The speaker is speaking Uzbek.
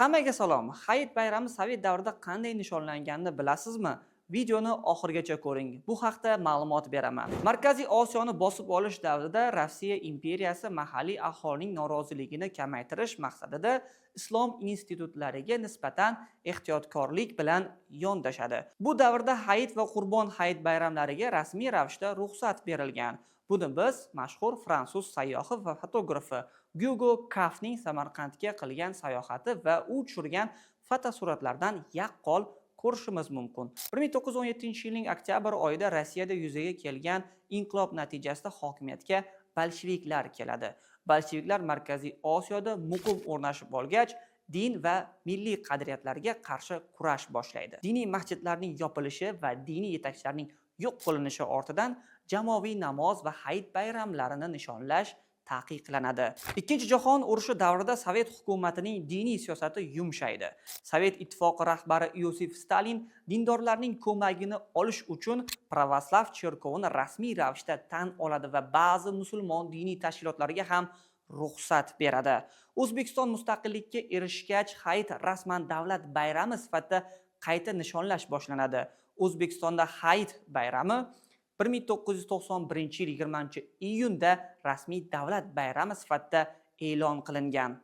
Hammaga salom. Hayit bayrami Sovet davrida qanday nishonlanganini bilasizmi? Videoni oxirigacha ko'ring. Bu haqda ma'lumot beraman. Markaziy Osiyoni bosib olish davrida Rossiya imperiyasi mahalliy aholining noroziligini kamaytirish maqsadida islom institutlariga nisbatan ehtiyotkorlik bilan yondashadi. Bu davrda Hayit va Qurbon hayit bayramlariga rasmiy ravishda ruxsat berilgan. Buni biz mashhur fransuz sayyohi va fotografi Hugo Kafning Samarqandga qilgan sayohati va u tushirgan fotosuratlardan yaqqol ko'rishimiz mumkin. 1917-yilning oktyabr oyida Rossiyada yuzaga kelgan inqilob natijasida hokimiyatga bolsheviklar keladi. Bolsheviklar Markaziy Osiyoda muqim o'rnashib olgach, din va milliy qadriyatlarga qarshi kurash boshlaydi. Diniy masjidlarning yopilishi va diniy yetakchilarning yo'q qilinishi ortidan jamoaviy namoz va hayit bayramlarini nishonlash taqiqlanadi. Ikkinchi jahon urushi davrida Sovet hukumatining diniy siyosati yumshaydi. Sovet ittifoqi rahbari Iosif Stalin dindorlarning ko'magini olish uchun pravoslav cherkovini rasmiy ravishda tan oladi va ba'zi musulmon diniy tashkilotlariga ham ruxsat beradi. O'zbekiston mustaqillikka erishgach, hayit rasman davlat bayrami sifatida qayta nishonlash boshlanadi. O'zbekistonda hayit bayrami 1991 yil 20 iyunda rasmiy davlat bayrami sifatida e'lon qilingan.